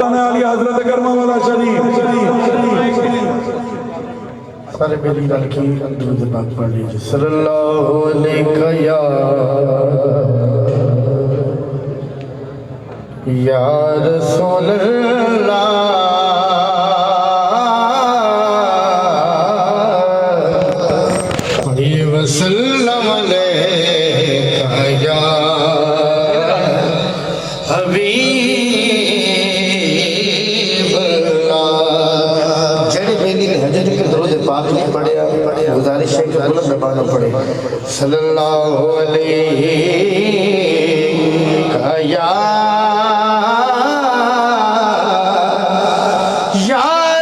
علی حضرت کرمہ والا شریف سارے میری گل کی درود پاک پڑھ لیجیے صلی اللہ علیہ یا رسول اللہ علیہ وسلم علیہ یا حبیب اللہ جڑے میری حضرت کے درود پاک نہیں پڑھے گزارش ہے کہ بلند زبانوں پڑھے صلی اللہ علیہ یا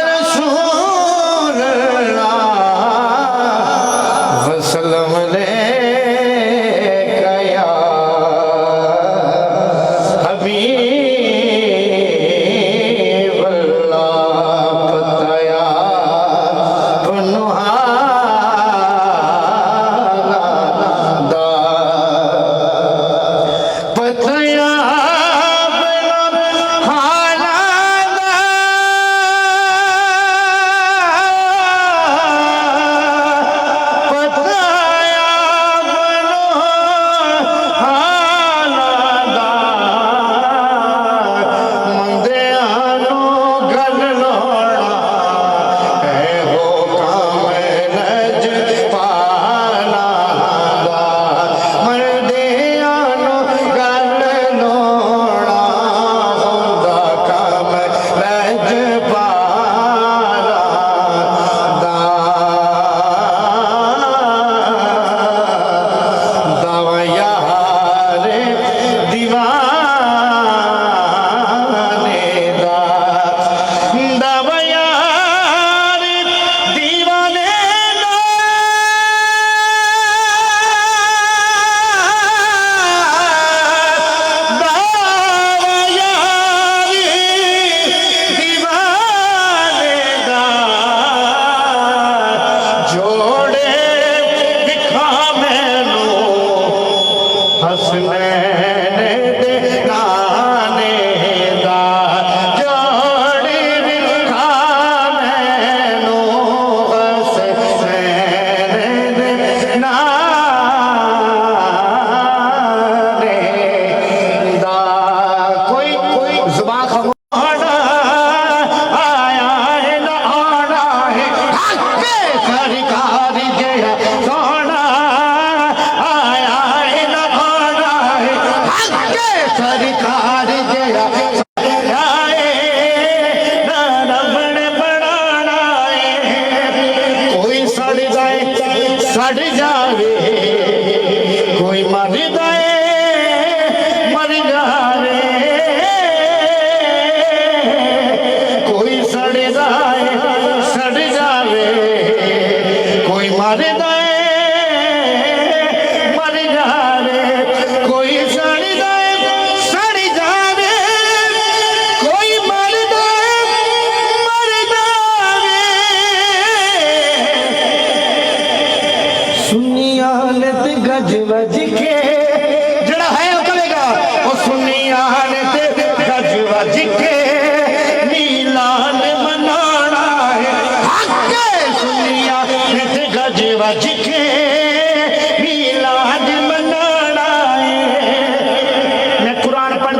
رسول اللہ وسلم علیہ یا حبیب اللہ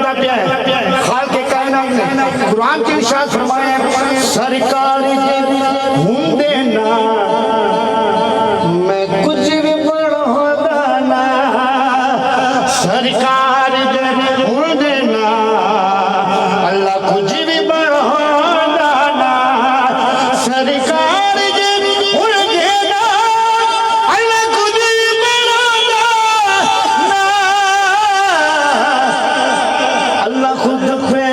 پتایا قرآن کی ارشاد فرمایا سرکار ہوں دینا میں کچھ بھی پڑھو دانا سرکار ہوں دینا اللہ کچھ بھی پڑھو دانا سرکار ہوں دینا اللہ کچھ بھی پڑھو دانا اللہ خود پہ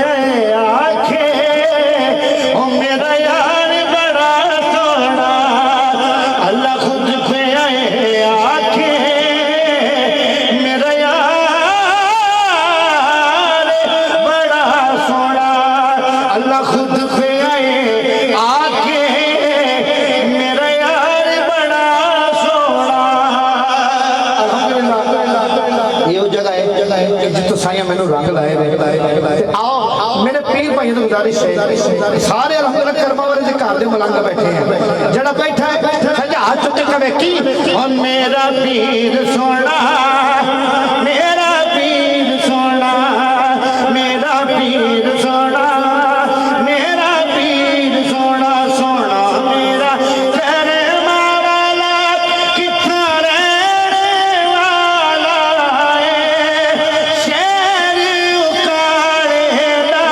رنگ لائے میرے پیر بھائی نے گزارش ہے سارے الحمدللہ کرما والے دے گھر دے ملنگ بیٹھے ہیں جڑا بیٹھا ہے ہاتھ چک کے ویکھی اور میرا پیر سونا میرا پیر سونا میرا پیر سونا میرا پیر سونا سونا میرا کرما والا کتنا رہنے والا ہے شہر اکاڑے دا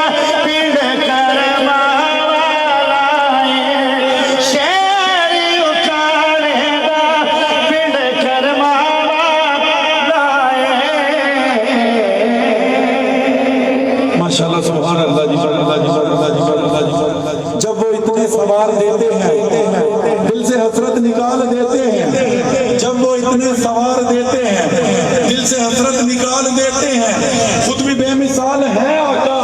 پنڈ کرما والا ہے شہر اکاڑے دا پنڈ کرما والا ہے ماشاءاللہ سبحان اللہ جی سبحان اللہ جی سبحان اللہ جی سبحان اللہ جی جب وہ اتنے سوار دیتے ہیں دل سے حسرت نکال دیتے ہیں جب وہ اتنے سوار دیتے ہیں دل سے حسرت نکال دیتے ہیں خود بھی بے مثال ہے آقا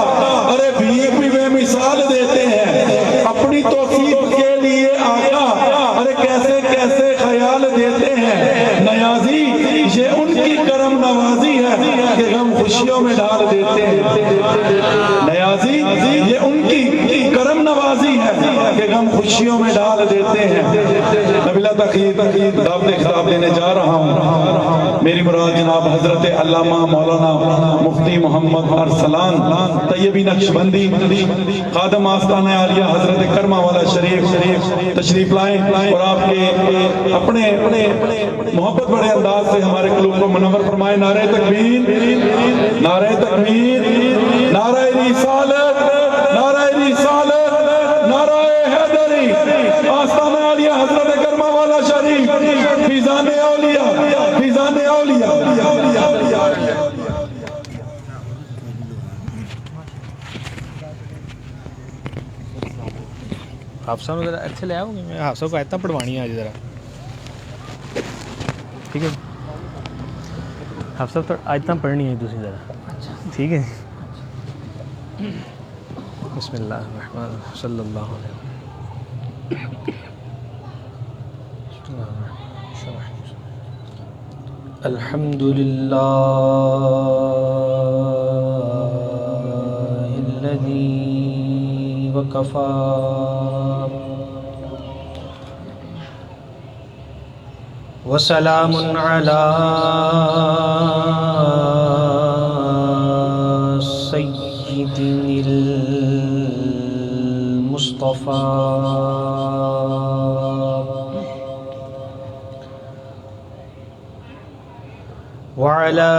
ارے بھیک بھی بے مثال دیتے ہیں اپنی توصیف کے لیے آقا ارے کیسے کیسے خیال دیتے ہیں نیازی یہ ان کی کرم نوازی ہے کہ ہم خوشیوں میں ڈال دیتے ہیں نیازی یہ ان کی کرم نوازی ہے کہ ہم خوشیوں میں ڈال دیتے ہیں نبیلہ تقید دعوت خطاب دینے جا رہا ہوں میری مراد جناب حضرت علامہ مولانا مفتی محمد ارسلان طیبی نقشبندی خادم آستانہ عالیہ حضرت کرما والا شریف تشریف لائیں اور آپ کے اپنے محبت بڑے انداز سے ہمارے قلوب کو منور فرمائے نعرہ تکبیر نعرہ تکبیر نعرہ رسالت نعرہ رسالت نعرہ حیدری آستانہ عالیہ حضرت کرما والا شریف فیضان اولیاء فیضان اولیاء آپ صاحب ذرا اچھے لے آؤ گے میں آپ صاحب کو آیتیں پڑھوانی ہے آج ذرا ٹھیک ہے آپ صاحب تو آیتیں پڑھنی ہے دوسری ذرا ٹھیک ہے بسم اللہ الرحمن الرحیم صلی اللہ علیہ وسلم الحمد للہ الذی وکفا وسلام علی سیدنا المصطفى وعلى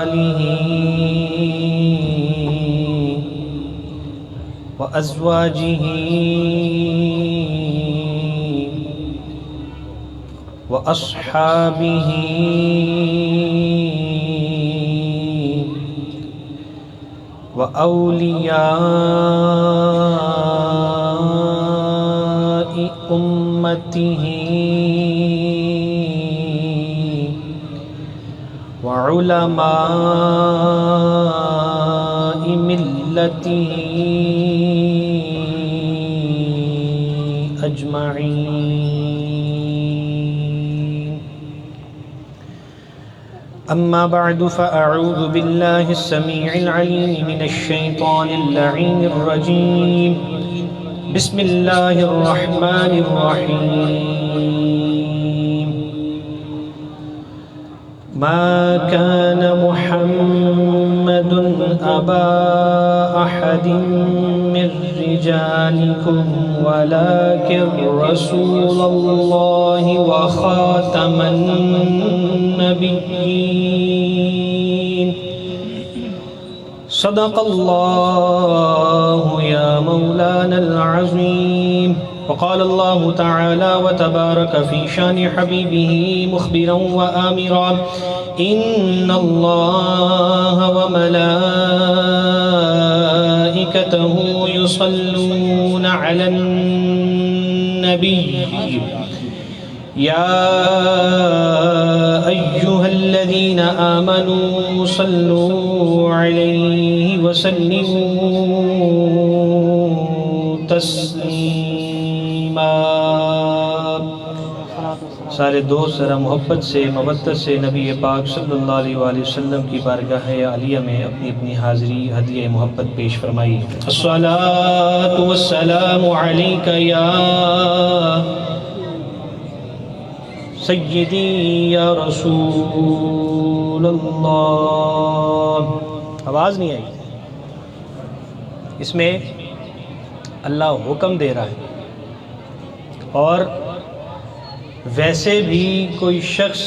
آله وأزواجه وأصحابه وأولياء أمته وعلماء ملته أجمعين أما بعد فأعوذ بالله السميع العليم من الشيطان اللعين الرجيم بسم الله الرحمن الرحيم ما كان محمد أبا أحد من رجالكم ولكن رسول الله وخاتم النبيين صدق الله يا مولانا العظيم وقال الله تعالى وتبارك في شان حبيبه مخبرا وآمرا إن الله وملائكته يصلون على النبي يا أيها الذين آمنوا صلوا عليه وسلموا تسليما سارے دوست ذرا محبت سے مودت سے نبی پاک صلی اللہ علیہ وآلہ وسلم کی بارگاہ عالیہ میں اپنی اپنی حاضری ہدیہ محبت پیش فرمائیے۔ الصلاۃ والسلام علیک یا سیدی یا رسول اللہ۔ آواز نہیں آئی، اس میں اللہ حکم دے رہا ہے، اور ویسے بھی کوئی شخص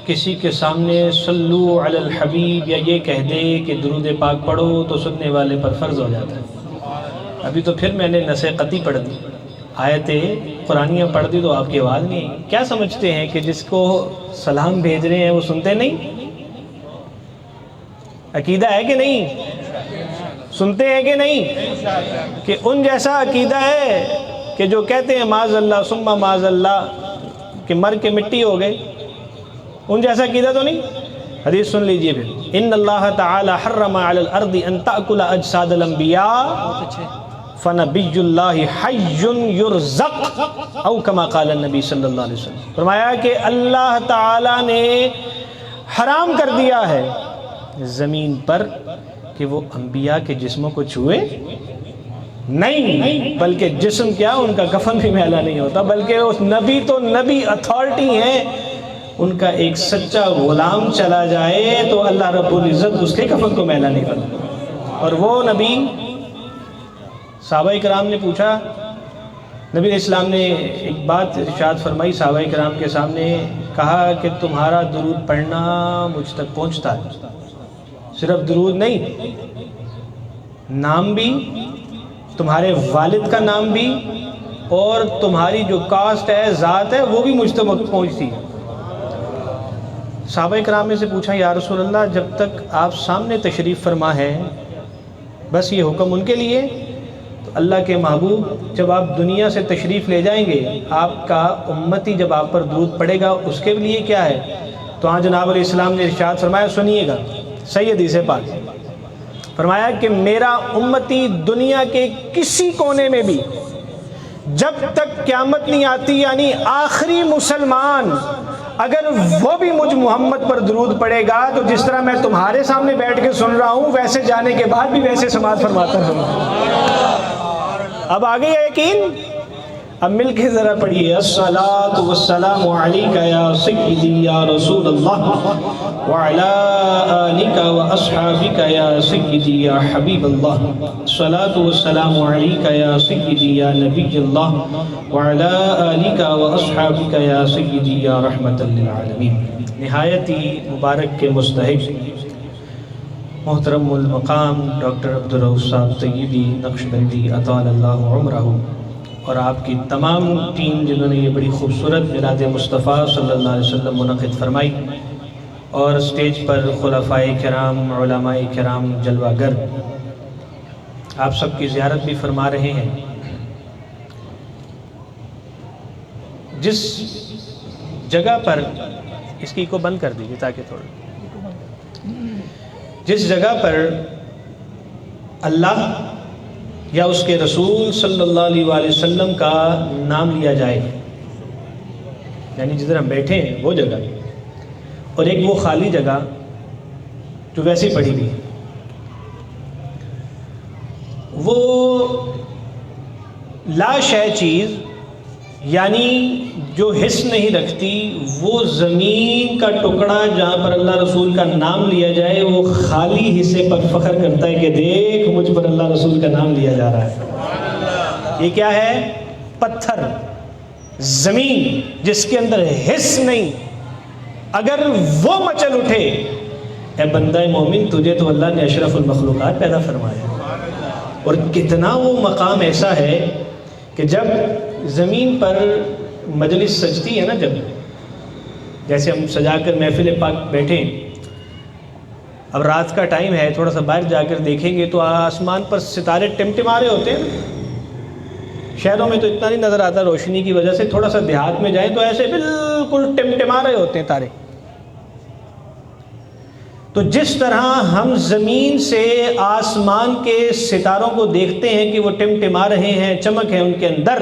کسی کے سامنے صلو علی الحبیب یا یہ کہہ دے کہ درود پاک پڑھو تو سننے والے پر فرض ہو جاتا ہے۔ ابھی تو پھر میں نے نصیحتی پڑھ دی، آیتیں قرآنیاں پڑھ دی تو آپ کی آواز نہیں آئی۔ کیا سمجھتے ہیں کہ جس کو سلام بھیج رہے ہیں وہ سنتے نہیں؟ عقیدہ ہے کہ نہیں؟ سنتے ہیں کہ نہیں؟ کہ ان جیسا عقیدہ ہے کہ جو کہتے ہیں معاذ اللہ ثم معاذ اللہ کہ مر کے مٹی ہو گئے، ان جیسا عقیدہ تو نہیں؟ حدیث سن لیجئے پھر، ان اللہ تعالی حرم علی الارض ان تأکل اجساد الانبیاء فنبی اللہ حی یرزق او کما قال النبی صلی اللہ علیہ وسلم۔ فرمایا کہ اللہ تعالی نے حرام کر دیا ہے زمین پر کہ وہ انبیاء کے جسموں کو چھوئے نہیں، بلکہ جسم کیا ان کا کفن بھی میلا نہیں ہوتا، بلکہ اس نبی تو نبی اتھارٹی ہیں، ان کا ایک سچا غلام چلا جائے تو اللہ رب العزت اس کے کفن کو میلا نہیں کرتا۔ اور وہ نبی، صحابہ کرام نے پوچھا، نبی علیہ السلام نے ایک بات ارشاد فرمائی، صحابہ کرام کے سامنے کہا کہ تمہارا درود پڑھنا مجھ تک پہنچتا ہے، صرف درود نہیں، نام بھی، تمہارے والد کا نام بھی، اور تمہاری جو کاسٹ ہے، ذات ہے، وہ بھی مجھ تک پہنچتی ہے۔ صحابہ کرام نے سے پوچھا یا رسول اللہ جب تک آپ سامنے تشریف فرما ہے بس یہ حکم ان کے لیے؟ تو اللہ کے محبوب جب آپ دنیا سے تشریف لے جائیں گے آپ کا امتی جب آپ پر درود پڑے گا اس کے لیے کیا ہے؟ تو ہاں جناب علیہ السلام نے ارشاد فرمایا، سنیے گا صحیح حدیث پاک، فرمایا کہ میرا امتی دنیا کے کسی کونے میں بھی جب تک قیامت نہیں آتی، یعنی آخری مسلمان اگر وہ بھی مجھ محمد پر درود پڑے گا تو جس طرح میں تمہارے سامنے بیٹھ کے سن رہا ہوں ویسے جانے کے بعد بھی ویسے سماعت فرماتا ہوں۔ اب آگے یہ یقین، اب مل کے ذرا پڑھیے، الصلاۃ والسلام علیک یا سیدی یا رسول اللہ وعلی آلک واصحابک یا سیدی یا حبیب اللہ، الصلاۃ والسلام علیک یا سیدی یا نبی اللہ وعلی آلک واصحابک یا سیدی یا رحمت للعالمین۔ نہایت ہی مبارک کے مستحق محترم المقام ڈاکٹر عبدالرؤف صاحب طیبی نقشبندی اطال اللہ عمرہ اور آپ کی تمام ٹیم جنہوں نے یہ بڑی خوبصورت میلاد مصطفیٰ صلی اللہ علیہ وسلم منعقد فرمائی، اور اسٹیج پر خلفائے کرام، علماء کرام، جلوہ گر آپ سب کی زیارت بھی فرما رہے ہیں۔ جس جگہ پر، اس کی کو بند کر دیجیے تاکہ تھوڑا، جس جگہ پر اللہ یا اس کے رسول صلی اللہ علیہ وآلہ وسلم کا نام لیا جائے، یعنی جدھر ہم بیٹھے ہیں وہ جگہ، اور ایک وہ خالی جگہ جو ویسے پڑی ہوئی، وہ لا شے چیز یعنی جو حس نہیں رکھتی، وہ زمین کا ٹکڑا جہاں پر اللہ رسول کا نام لیا جائے وہ خالی حصے پر فخر کرتا ہے کہ دیکھ مجھ پر اللہ رسول کا نام لیا جا رہا ہے۔ یہ کیا ہے؟ پتھر، زمین جس کے اندر حس نہیں، اگر وہ مچل اٹھے، اے بندہ مومن تجھے تو اللہ نے اشرف المخلوقات پیدا فرمایا، اور کتنا وہ مقام ایسا ہے کہ جب زمین پر مجلس سجتی ہے نا، جب جیسے ہم سجا کر محفل پاک بیٹھے، اب رات کا ٹائم ہے، تھوڑا سا باہر جا کر دیکھیں گے تو آسمان پر ستارے ٹمٹما رہے ہوتے ہیں۔ شہروں میں تو اتنا نہیں نظر آتا روشنی کی وجہ سے، تھوڑا سا دیہات میں جائیں تو ایسے بالکل ٹمٹما رہے ہوتے ہیں تارے۔ تو جس طرح ہم زمین سے آسمان کے ستاروں کو دیکھتے ہیں کہ وہ ٹمٹما رہے ہیں، چمک ہے ان کے اندر،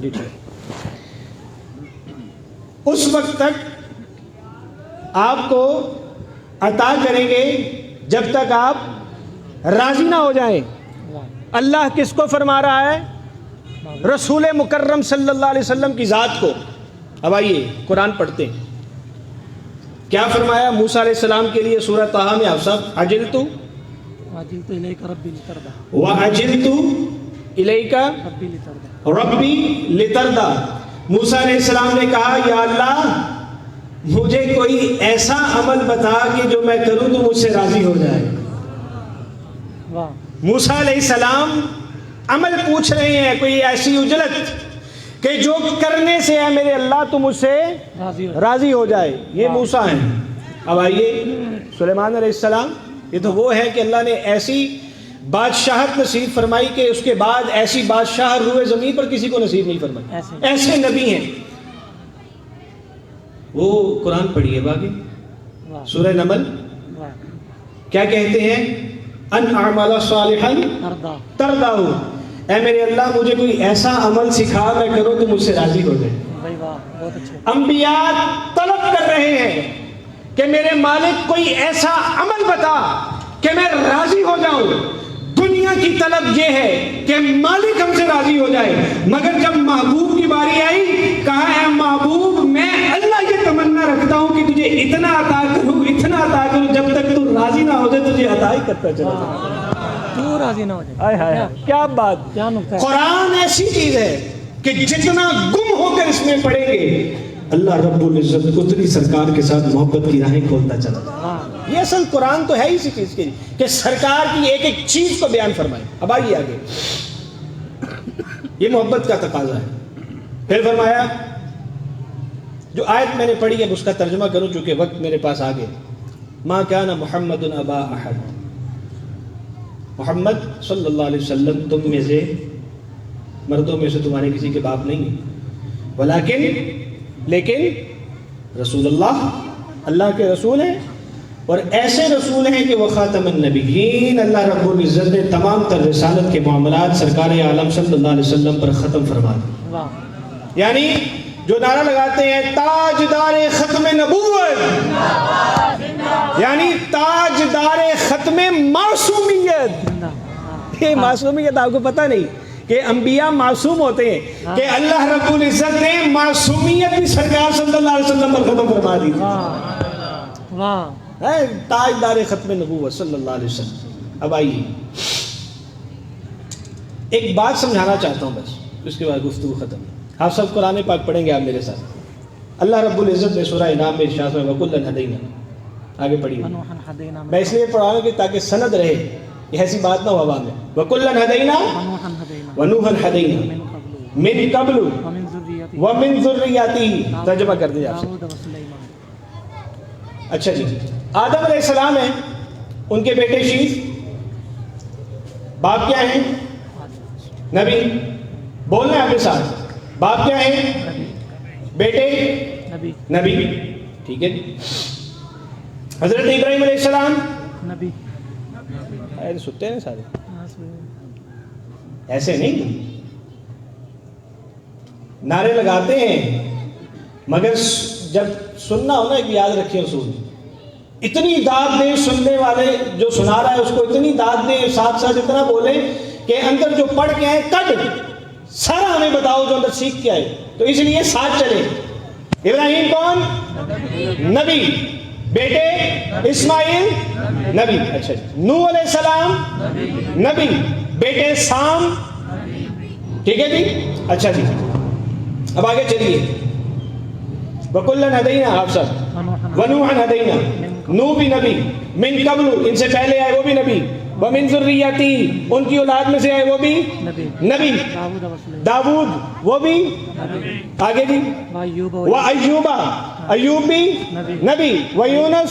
جی ٹھیک. اس وقت تک آپ کو عطا کریں گے جب تک آپ راضی نہ ہو جائیں. اللہ کس کو فرما رہا ہے؟ رسول مکرم صلی اللہ علیہ وسلم کی ذات کو. اب آئیے قرآن پڑھتے ہیں. کیا فرمایا موسیٰ علیہ السلام کے لیے سورہ طٰہٰ میں؟ آپ سب عجلت الیک ربی لتردا. موسیٰ علیہ السلام نے کہا یا اللہ مجھے کوئی ایسا عمل بتا کہ جو میں کروں تو مجھ سے راضی ہو جائے. موسیٰ علیہ السلام عمل پوچھ رہے ہیں، کوئی ایسی اجلت کہ جو کرنے سے ہے میرے اللہ تو مجھ سے راضی ہو جائے. یہ موسیٰ ہیں. اب آئیے سلیمان علیہ السلام، یہ تو وہ ہے کہ اللہ نے ایسی بادشاہت نصیب فرمائی کہ اس کے بعد ایسی بادشاہ روئے زمین پر کسی کو نصیب نہیں فرمائی. ایسے نبی ہیں. وہ قرآن پڑھیے باقی سورہ نمل کیا کہتے ہیں؟ ان اعمل صالحا ترضاه. اے میرے اللہ مجھے کوئی ایسا عمل سکھا میں کروں تو مجھ سے راضی ہو جائے. انبیاء طلب کر رہے ہیں کہ میرے مالک کوئی ایسا عمل بتا کہ میں راضی ہو جاؤں. دنیا کی طلب یہ ہے کہ مالک ہم سے راضی ہو جائے، مگر جب محبوب کی باری آئی کہا اے محبوب میں اللہ یہ تمنا رکھتا ہوں کہ تجھے اتنا عطا کروں جب تک تو راضی نہ ہو جائے تجھے عطا ہی کرتا چلا جائے. تو راضی نہ ہو جائے. کیا بات. قرآن ایسی چیز ہے کہ جتنا گم ہو کر اس میں پڑھیں گے اللہ رب العزت اتنی سرکار کے ساتھ محبت کی راہیں کھولتا چلا. یہ اصل قرآن تو ہے ہی اسی چیز کے لیے کہ سرکار کی ایک ایک چیز کو بیان فرمائے. اب آئیے آگے، یہ محبت کا تقاضا ہے. پھر فرمایا جو آیت میں نے پڑھی ہے اس کا ترجمہ کروں چونکہ وقت میرے پاس آ گئے. ما کان محمد ابا احد، محمد صلی اللہ علیہ وسلم تم میں سے مردوں میں سے تمہارے کسی کے باپ نہیں ہیں، لیکن رسول اللہ کے رسول ہیں، اور ایسے رسول ہیں کہ وہ خاتم النبیین. اللہ رب العزت نے تمام تر رسالت کے معاملات سرکار عالم صلی اللہ علیہ وسلم پر ختم فرما دیے. یعنی جو نعرہ لگاتے ہیں تاجدار ختم نبوت، یعنی تاجدار ختم معصومیت. یہ معصومیت آپ کو پتہ نہیں کہ انبیاء معصوم ہوتے ہیں کہ اللہ رب العزت نے معصومیت بھی سرکار صلی اللہ علیہ وسلم پر ختم فرما دی. تاجدار ختم نبوت صلی اللہ علیہ وسلم. اب آئیے ایک بات سمجھانا چاہتا ہوں بس، اس کے بعد گفتگو ختم. آپ سب قرآن پاک پڑھیں گے آپ میرے ساتھ. اللہ رب العزت نے سورہ انعام میں ارشاد میں وَكُلًّا هَدَيْنَا، آگے پڑھیے. میں اس لیے پڑھا ہوں کہ تاکہ سند رہے، یہ ایسی بات نہ ہو ہوا میں. وَكُلًّا هَدَيْنَا وَنُوحًا هَدَيْنَا مِن قَبْلُ وَمِن ذُرِّيَّتِهِ. ترجمہ کر دیں آپ سے. اچھا جی، آدم علیہ السلام ہیں، ان کے بیٹے شیث. باپ کیا ہیں؟ نبی. بولنا ہے آپ کے ساتھ. باپ کیا ہیں؟ بیٹے نبی. ٹھیک ہے. حضرت ابراہیم علیہ السلام نبی. سنتے ہیں سارے ایسے نہیں نعرے لگاتے ہیں، مگر جب سننا ہو نا ایک یاد رکھیں اصول. اتنی داد دیں سننے والے، جو سنا رہا ہے اس کو اتنی داد دیں، ساتھ ساتھ اتنا بولیں کہ اندر جو پڑھ کے آئے کٹ سارا ہمیں بتاؤ جو اندر سیکھ کے آئے. تو اس لیے ساتھ چلے. ابراہیم کون؟ نبی. بیٹے اسماعیل نبی. اچھا جی. نوح علیہ السلام نبی. بیٹے سام. ٹھیک ہے جی. اچھا جی، اب آگے چلیے. وَكُلًّا هَدَيْنَا، آپ سب. وَنُوحًا هَدَيْنَا، نوح بھی نبی. من قبل، ان سے پہلے آئے وہ بھی نبی. وَمِن ذُرِّيَّتِهِ، ان کی اولاد میں سے آئے وہ بھی نبی. داؤد وہ بھی آگے جی. وَأَيُّوبَ، ایوب بھی نبی. وَيُونس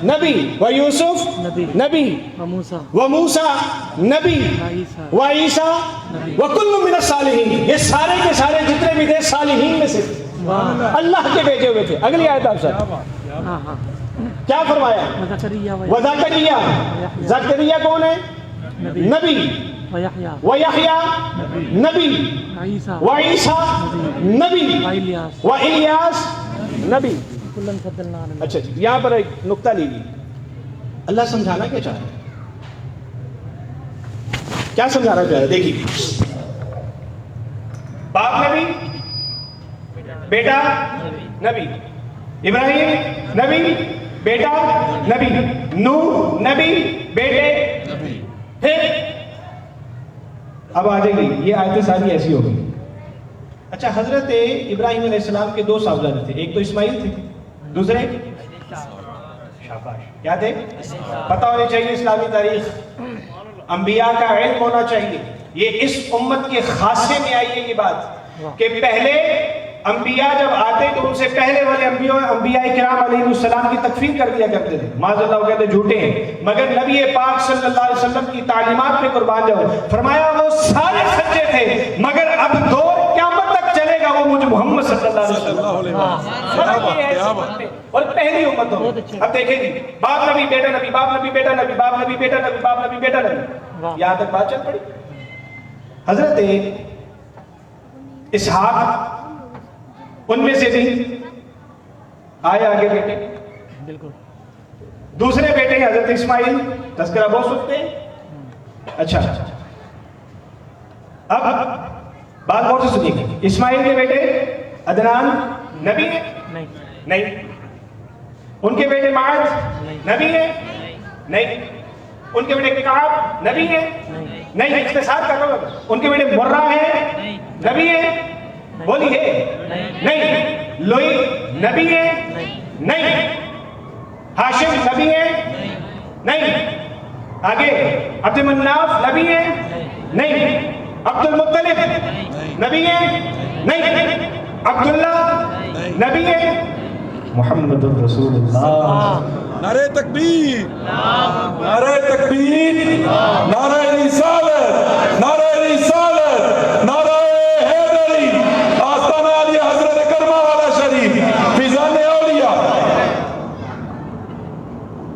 نبی. وَيُوسُف نبی. وَموسیٰ نبی. وَعیسیٰ وَكُلٌّ مِّنَ الصَّالِحِينَ. یہ سارے کے سارے جتنے بھی تھے صالحین میں سے اللہ کے بھیجے ہوئے تھے. اگلی آیت آپ سر کیا فرمایا؟ وزکریا. زکریا کون ہے؟ نبی. ويحيى ویحییٰ نبی، وعيسى وعیسیٰ نبی، وإلياس والیاس نبی. كلا فضلنا على اچھا جی، یہاں پر ایک نقطہ لیجیے. اللہ سمجھانا کیا چاہ رہا ہے؟ کیا سمجھانا چاہ رہا ہے؟ دیکھیے، باپ نبی، بیٹا نبی، ابراہیم نبی، بیٹا نبی، نوح نبی، بیٹے. پھر اب آ جائیں گی یہ آیتیں ساری ایسی ہو گئی. اچھا، حضرت ابراہیم علیہ السلام کے دو صاحبزادے تھے، ایک تو اسماعیل تھے، دوسرے شاباش کیا تھے؟ پتہ ہونی چاہیے اسلامی تاریخ، انبیاء کا علم ہونا چاہیے. یہ اس امت کے خاصے میں آئی ہے یہ بات کہ پہلے انبیاء جب آتے تو ان سے پہلے والے انبیاء کرام علیہ السلام کی تکفیر کر دیا کرتے تھے، معاذ اللہ کہتے جھوٹے ہیں. مگر نبی پاک صلی اللہ علیہ وسلم کی تعلیمات پہ قربان جاؤ، فرمایا وہ سارے سچے تھے مگر اب دور قیامت تک چلے گا وہ مجھے محمد صلی اللہ علیہ وسلم. اور پہلی امت ہو. اب دیکھیں جی، باپ نبی بیٹا نبی، باپ نبی بیٹا نبی، باپ نبی بیٹا نبی، باپ نبی بیٹا نبی، یہاں تک بات چل پڑی. حضرت اسحاق ان میں سے بھی آئے آگے بیٹے، بالکل. دوسرے بیٹے حضرت اسماعیل، تذکرہ بہت سنتے ہیں. اچھا، اب بات غور سے سنیے. اسماعیل کے بیٹے عدنان نبی ہیں؟ نہیں. ان کے بیٹے معاذ نبی ہیں؟ نہیں. ان کے بیٹے کعب نبی ہیں؟ نہیں. اختصار کر رہا ہوں. ان کے بیٹے مرہ ہیں؟ نبی ہیں؟ بولیے. نہیں. لوئی نبی ہیں؟ نہیں. ہاشم نبی ہیں؟ نہیں. آگے عبد مناف نبی ہیں؟ نہیں. عبد المطلب نبی ہیں؟ نہیں. عبداللہ نبی ہیں؟ محمد رسول اللہ. نعرہ تکبیر، نعرہ تکبیر، نعرہ رسالت، نعرہ رسالت، نعرہ حیدری، آستانہ علی حضرت کرما والا شریف، فیضان اولیاء.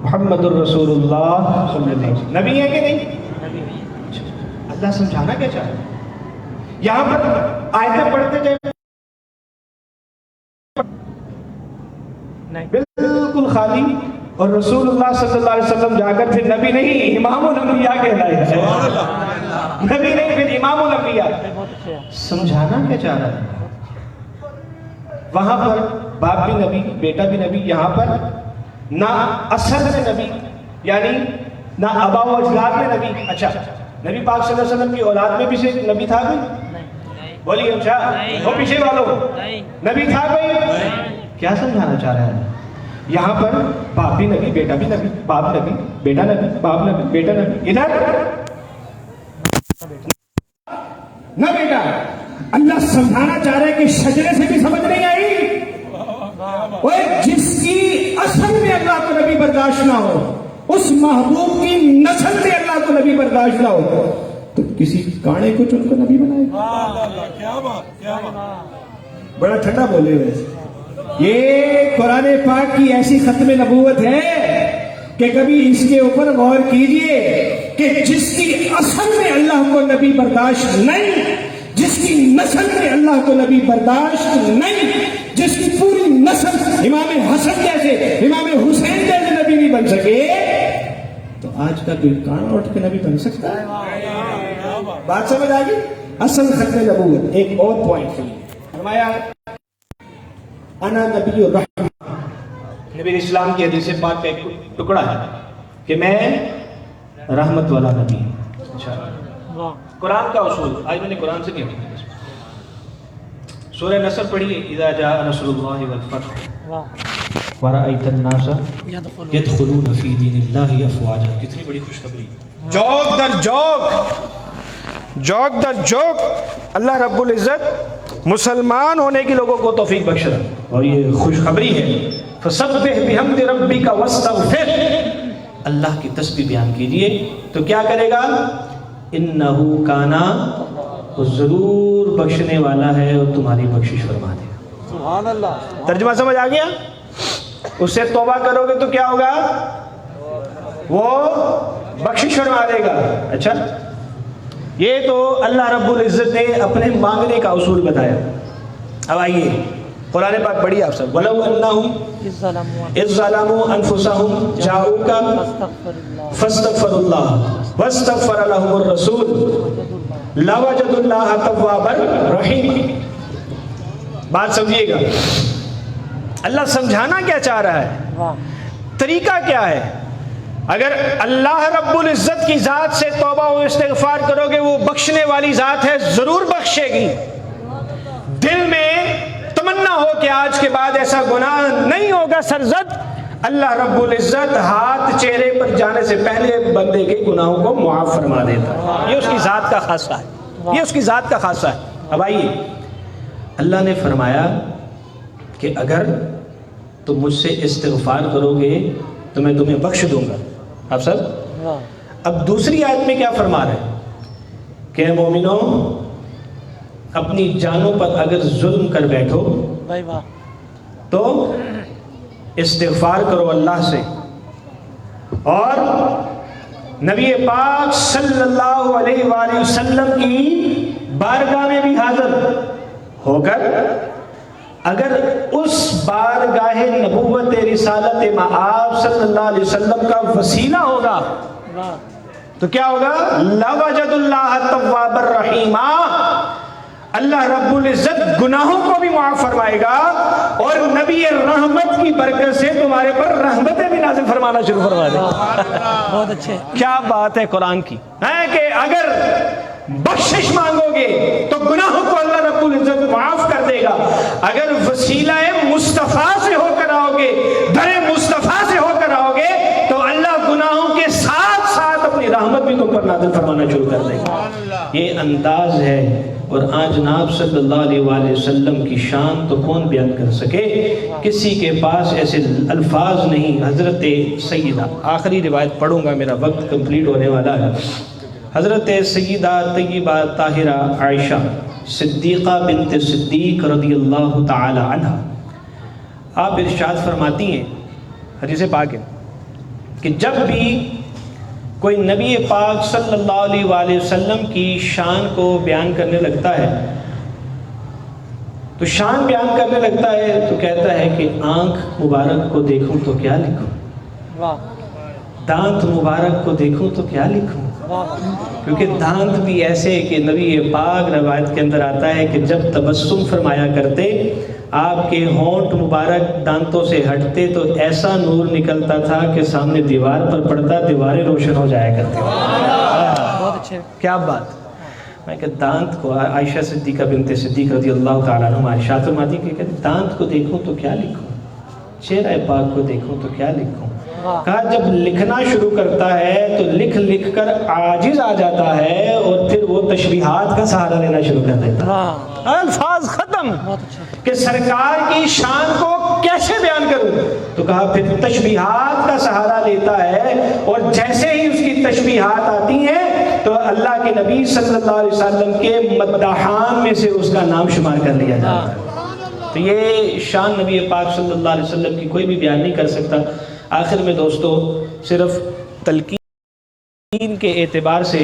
محمد الرسول اللہ صلی اللہ علیہ وسلم نبی ہے کہ نہیں؟ اللہ سمجھانا کیا چاہ رہا ہے؟ یہاں پر آیتیں پڑھتے جائیں بالکل خالی، اور رسول اللہ صلی اللہ علیہ وسلم جا کر پھر نبی نہیں امام الانبیاء کہلائے. نبی نہیں پھر امام الانبیاء. سمجھانا کیا چاہ رہا ہے؟ وہاں پر باپ بھی نبی، بیٹا بھی نبی. یہاں پر نہ اصل میں نبی، یعنی نہ آبا و اجداد میں نبی. اچھا، نبی پاک صلی اللہ علیہ وسلم کی اولاد میں بھی سے نبی تھا کوئی؟ بولیے. اچھا، وہ پیچھے والوں نبی تھا کوئی؟ کیا سمجھانا چاہ رہا ہے یہاں پر؟ باپ بھی نبی، بیٹا بھی نبی، باپ نبی، بیٹا نبی، باپ نبی، بیٹا نبی. ادھر نہ بیٹا. اللہ سمجھانا چاہ رہے کہ شجرے سے بھی سمجھ نہیں آئی. جس کی اصل میں اللہ کو نبی برداشت نہ ہو، اس محبوب کی نسل میں اللہ کو نبی برداشت نہ ہو، تو کسی کانے کو چن کو نبی بنائے. کیا بات، کیا بات. بڑا ٹھنڈا بولے ویسے. یہ قرآن پاک کی ایسی ختم نبوت ہے کہ کبھی اس کے اوپر غور کیجئے کہ جس کی اصل میں اللہ کو نبی برداشت نہیں، جس کی نسل میں اللہ کو نبی برداشت نہیں، جس کی پوری نسل امام حسن جیسے، امام حسین جیسے نبی نہیں بن سکے، تو آج کا کوئی کانا اٹھ کے نبی بن سکتا ہے؟ بات سمجھ آ گئی؟ اصل ختم نبوت. ایک اور پوائنٹ فرمایا انا نبی الرحمہ. نبی اسلام کی حدیث پاک کا ایک ٹکڑا ہے کہ میں رحمت والا نبی ہوں. اچھا، قرآن کا اصول آج میں نے قرآن سے نہیں پڑھا. سورہ نصر پڑھیے، اذا جاء نصر اللہ والفتح ورأیت الناس یدخلون فی دین اللہ افواجا. کتنی بڑی خوشخبری. جوک در جوک، جوک در جوک اللہ رب العزت مسلمان ہونے کی لوگوں کو توفیق بخش رہا. اور یہ خوشخبری ہے، فسبح بحمد ربک واستغفر. اللہ کی تسبیح بیان کیجئے تو کیا کرے گا؟ انہو کانا، وہ ضرور بخشنے والا ہے اور تمہاری بخشش فرما دے گا. سبحان اللہ. ترجمہ سمجھ آ گیا؟ اس سے توبہ کرو گے تو کیا ہوگا؟ وہ بخشش فرما دے گا. اچھا، یہ تو اللہ رب العزت نے اپنے مانگنے کا اصول بتایا. اب آئیے قرآن پاک پڑھیے آپ سب. وَلَوْ أَنَّهُمْ إِذْ ظَلَمُوا أَنفُسَهُمْ جَاءُوكَ فَاسْتَغْفَرُوا اللَّهَ وَاسْتَغْفَرَ لَهُمُ الرَّسُولُ لَوَجَدُوا اللَّهَ تَوَّابًا رَحِيمًا. بات سمجھیے گا, اللہ سمجھانا کیا چاہ رہا ہے, طریقہ کیا ہے. اگر اللہ رب العزت کی ذات سے توبہ و استغفار کرو گے, وہ بخشنے والی ذات ہے, ضرور بخشے گی. دل میں تمنا ہو کہ آج کے بعد ایسا گناہ نہیں ہوگا سرزد, اللہ رب العزت ہاتھ چہرے پر جانے سے پہلے بندے کے گناہوں کو معاف فرما دیتا ہے. یہ اس کی ذات کا خاصہ ہے, یہ اس کی ذات کا خاصہ ہے. اب آئیے, اللہ نے فرمایا کہ اگر تم مجھ سے استغفار کرو گے تو میں تمہیں بخش دوں گا. آپ سب اب دوسری آیت میں کیا فرما رہے ہیں کہ اے مومنوں, اپنی جانوں پر اگر ظلم کر بیٹھو تو استغفار کرو اللہ سے, اور نبی پاک صلی اللہ علیہ وآلہ وسلم کی بارگاہ میں بھی حاضر ہو کر اگر اس بارگاہ نبوت رسالت مآب صلی اللہ علیہ وسلم کا وسیلہ ہوگا تو کیا ہوگا؟ لَوَجَدُ اللَّهَ تَوَّابًا رَحِيمًا. اللہ رب العزت گناہوں کو بھی معاف فرمائے گا, اور نبی رحمت کی برکت سے تمہارے پر رحمتیں بھی نازل فرمانا شروع فرما دے. بہت اچھے. کیا بات ہے قرآن کی, ہے کہ اگر بخشش مانگو گے تو گناہوں کو اللہ رب العزت معاف کر دے گا. اگر وسیلہ مصطفیٰ سے ہو کر آؤ گے, در مصطفیٰ سے ہو کر آؤ گے, تو اللہ گناہوں کے ساتھ ساتھ اپنی رحمت بھی تم پر نازل فرمانا شروع کر دے گا. یہ انداز ہے, اور آج جناب صلی اللہ علیہ وآلہ وسلم کی شان تو کون بیان کر سکے, کسی کے پاس ایسے الفاظ نہیں. حضرت سیدہ, آخری روایت پڑھوں گا, میرا وقت کمپلیٹ ہونے والا ہے. حضرت سیدہ طیبہ طاہرہ عائشہ صدیقہ بنت صدیق رضی اللہ تعالی عنہ, آپ ارشاد فرماتی ہیں, حدیث پاک ہے, کہ جب بھی کوئی نبی پاک صلی اللہ علیہ وآلہ وسلم کی شان کو بیان کرنے لگتا ہے, تو شان بیان کرنے لگتا ہے تو کہتا ہے کہ آنکھ مبارک کو دیکھوں تو کیا لکھوں, دانت مبارک کو دیکھوں تو کیا لکھوں. کیونکہ دانت بھی ایسے کہ نبی پاک روایت کے اندر آتا ہے کہ جب تبسم فرمایا کرتے, آپ کے ہونٹ مبارک دانتوں سے ہٹتے تو ایسا نور نکلتا تھا کہ سامنے دیوار پر پڑتا, دیواریں روشن ہو جایا کرتی. بہت اچھے. کیا بات. میں کہ دانت کو, عائشہ صدیقہ بنت صدیق رضی اللہ تعالیٰ عنہ ارشاد فرماتی کہ کہتے دانت کو دیکھوں تو کیا لکھوں, چہرہ پاک کو دیکھوں تو کیا لکھوں. کہا جب لکھنا شروع کرتا ہے تو لکھ لکھ کر عاجز آ جاتا ہے, اور پھر وہ تشبیہات کا سہارا لینا شروع کر دیتا ہے. الفاظ ختم کہ سرکار کی شان کو کیسے بیان کروں, تو کہا پھر تشبیہات کا سہارا لیتا ہے, اور جیسے ہی اس کی تشبیہات آتی ہیں تو اللہ کے نبی صلی اللہ علیہ وسلم کے مداحان میں سے اس کا نام شمار کر لیا جاتا ہے. تو یہ شان نبی پاک صلی اللہ علیہ وسلم کی کوئی بھی بیان نہیں کر سکتا. آخر میں دوستو, صرف تلقین کے اعتبار سے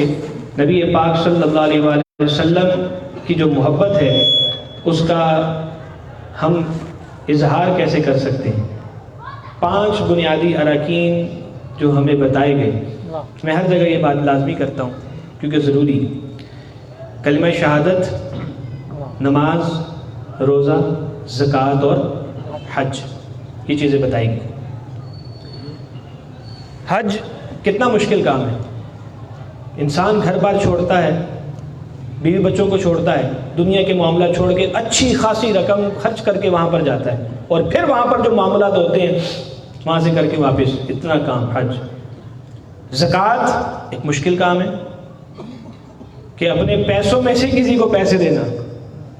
نبی پاک صلی اللہ علیہ وآلہ وسلم کی جو محبت ہے اس کا ہم اظہار کیسے کر سکتے ہیں. 5 بنیادی اراکین جو ہمیں بتائے گئے, میں ہر جگہ یہ بات لازمی کرتا ہوں کیونکہ ضروری. کلمہ شہادت, نماز, روزہ, زکوٰۃ اور حج, یہ چیزیں بتائی گئی. حج کتنا مشکل کام ہے. انسان گھر بار چھوڑتا ہے, بیوی بچوں کو چھوڑتا ہے, دنیا کے معاملات چھوڑ کے اچھی خاصی رقم خرچ کر کے وہاں پر جاتا ہے, اور پھر وہاں پر جو معاملات ہوتے ہیں وہاں سے کر کے واپس, اتنا کام حج. زکوٰۃ ایک مشکل کام ہے کہ اپنے پیسوں میں سے کسی کو پیسے دینا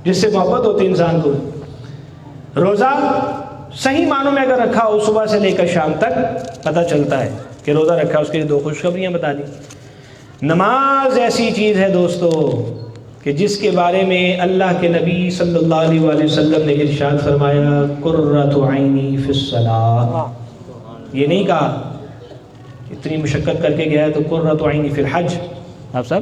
جس سے محبت ہوتی ہے انسان کو. روزہ صحیح معنوں میں اگر رکھا ہو, صبح سے لے کر شام تک پتہ چلتا ہے کہ روزہ رکھا, اس کے لیے 2 خوشخبریاں بتا دی. نماز ایسی چیز ہے دوستو کہ جس کے بارے میں اللہ کے نبی صلی اللہ علیہ وآلہ وسلم نے ارشاد فرمایا قرۃ عینی فی الصلاۃ. یہ نہیں کہا اتنی مشقت کر کے گیا ہے تو قرۃ عینی فی الحج. آپ سب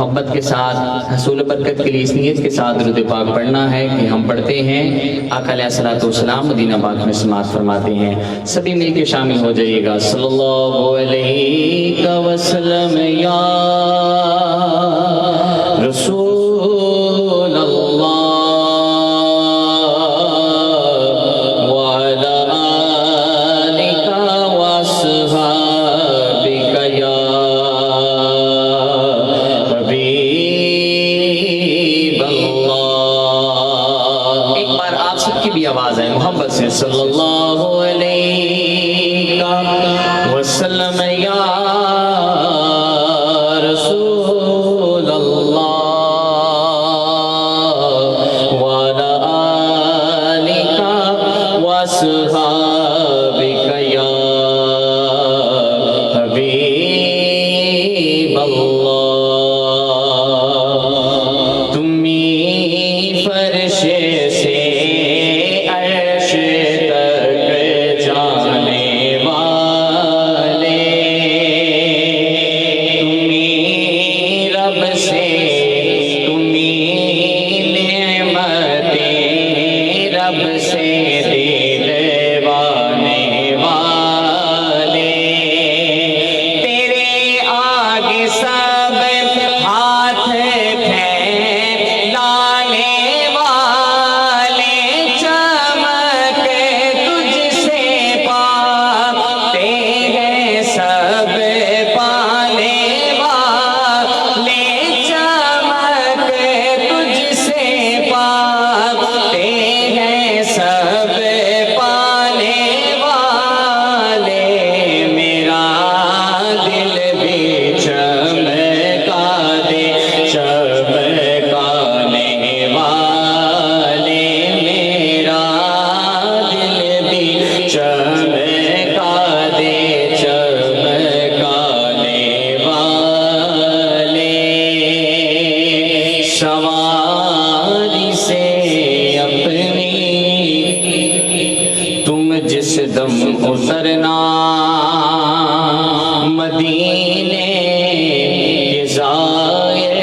محبت کے ساتھ حصول برکت کے لیے اس نیت کے ساتھ درود پاک پڑھنا ہے کہ ہم پڑھتے ہیں، آقا علیہ الصلوۃ والسلام مدینہ پاک میں سماعت فرماتے ہیں. سبھی مل کے شامل ہو جائیے گا. صلی اللہ علیہ وسلم یا رسول اللہ صلی اللہ علیہ وسلم یا رسول اللہ وعلی آلک وصحبک یا حبیب اللہ. تمہیں فرش سے سواری سے اپنی تم جس دم اترنا مدینے کے ظاہر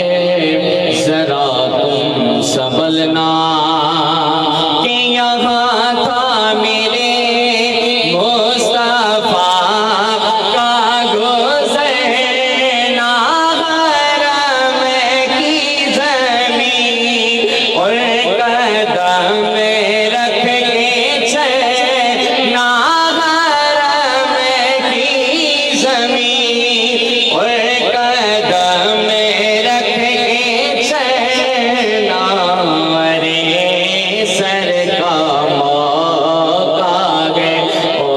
ذرا تم سنبھلنا کہ یہاں تھا میرے مصطفیٰ کا گزرنا حرم کی زمین اور قدم رکھ کے چلنا حرم کی زمین اور قدم رکھ کے چلنا. ارے سر کا موقع ہے او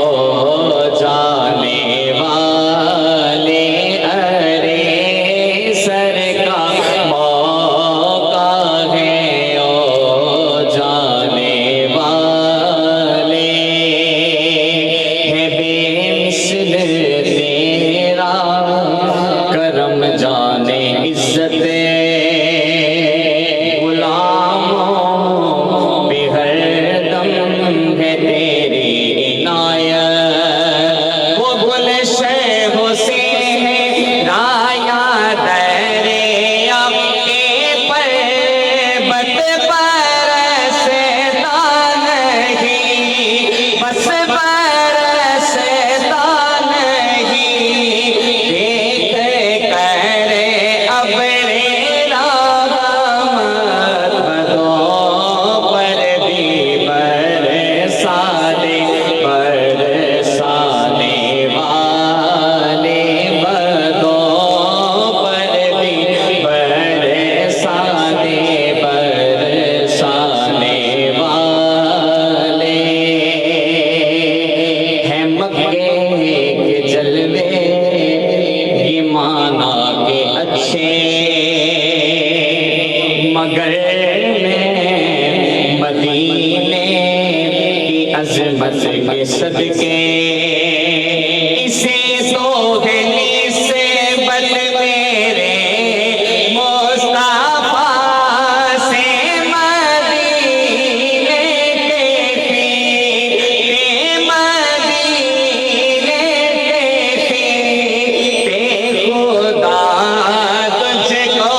جانے والے، ارے سر کا موقع ہے او جانے والے. ہے بے مثل تیرا کرم جانے عزت، غلاموں پہ ہر دم ہے تیری عنایت. وہ گلشن حسین ہے رایا دریا کے پربت برستا نہیں، بس برستا نہیں. دیکھ کر ابر رحمت بدوں پر بھی برسانے والے، بدوں پر بھی برسانے والے. ہے مکے کے جلوے یہ مانا کے اچھے، مگر میں مدینے کی عظمت کے صدقے اسے تو ہے نسبت میرے مصطفیٰ سے مدینے کے پیر، مدینے کے پیر خدا تجھ کو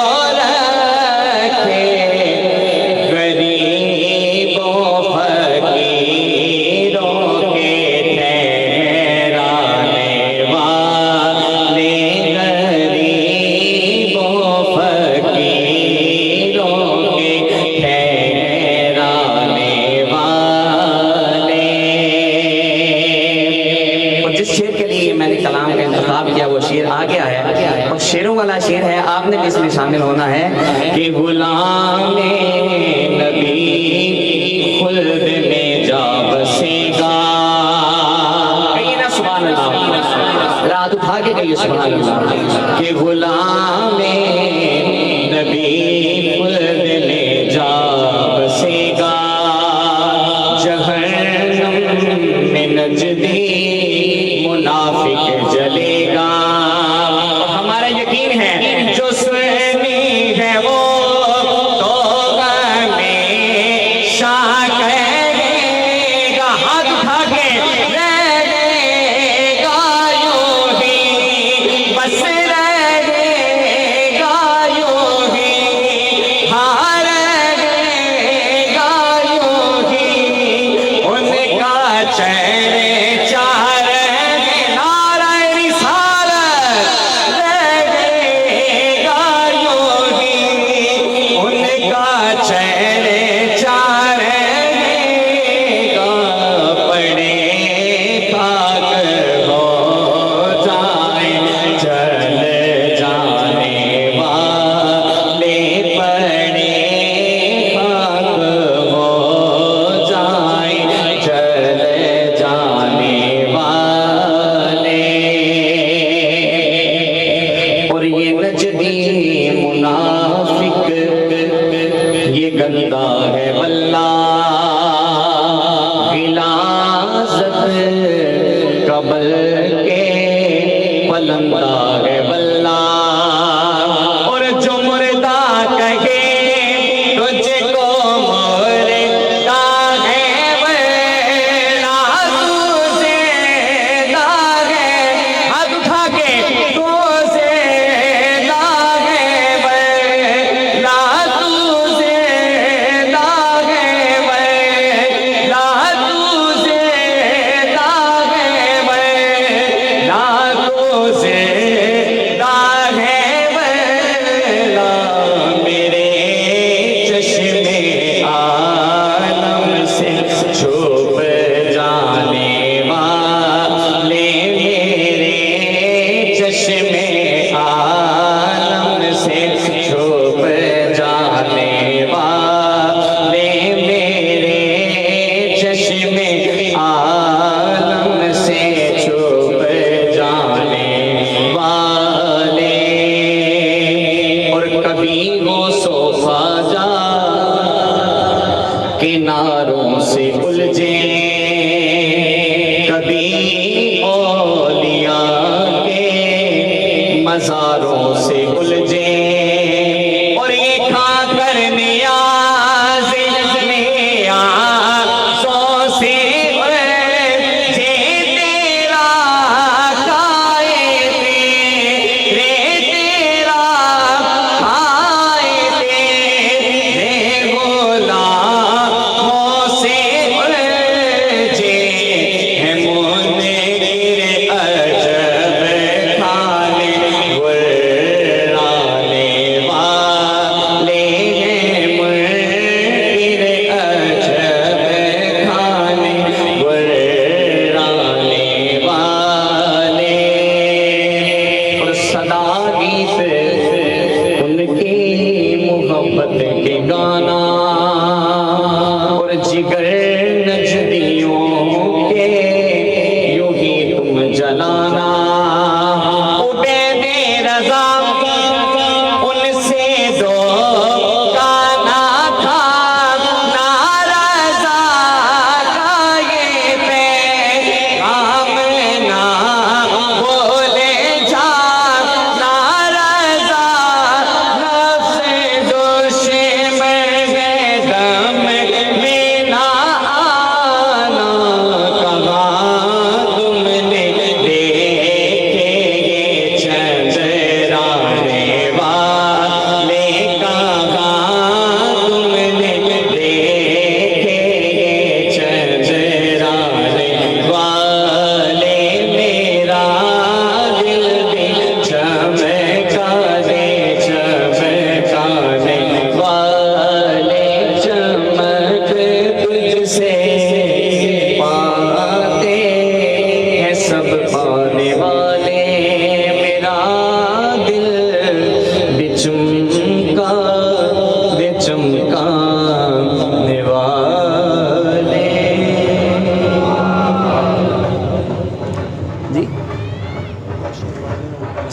والا شعر ہے، آپ نے بھی اس میں شامل ہونا ہے کہ غلام نبی خلد میں جا بسے گا. کہیے نا سبحان اللہ، رات اٹھا کے کہیے سبحان اللہ. کہ غلام نبی خلد میں جا بسے گا، جہنم میں نجدی منافق جلے گا. ہمارا یقین ہے جو سنی ہے وہ تو ہمیشہ کہے گا. ہاتھ اٹھا کے رہے گا یوں ہی، بس رہے گا یوں ہی، ہاں رہے گا یوں ہی. ان کا چہرے چار نعرہ رسالت رہے گا یوں ہی. ان کا چہرے چار گا، پڑے خاک ہو جائیں چل جانے والے، پڑے خاک ہو جائیں چل جانے والے. اور یہ نجدی منافق یہ گندا ہے واللہ، غلاظت قبل کے پلندہ ہے واللہ. اور جو مردہ کہے تجھ کو مردہ ہے واللہ، تو زندہ ہے. ہاتھ اٹھا کے تو زندہ ہے واللہ، تو زندہ ہے واللہ، تو زندہ ہے واللہ، تو زندہ ہے واللہ. میرے چشمے عالم سے چھپ جانے والے، میرے چشمے عالم سے چھپ جانے والے، میرے چشمے عالم سے چھپ جانے والے. اور کبھی وہ صوفا جا کناروں سے الجھے، کبھی اولیاء کے مزاروں سے الجھے. اور یہ کھا کر نیاز نیازوں سے الجھے، تیرا کائے تیرے، تیرا کائے تیرے غلاموں سے الجھے.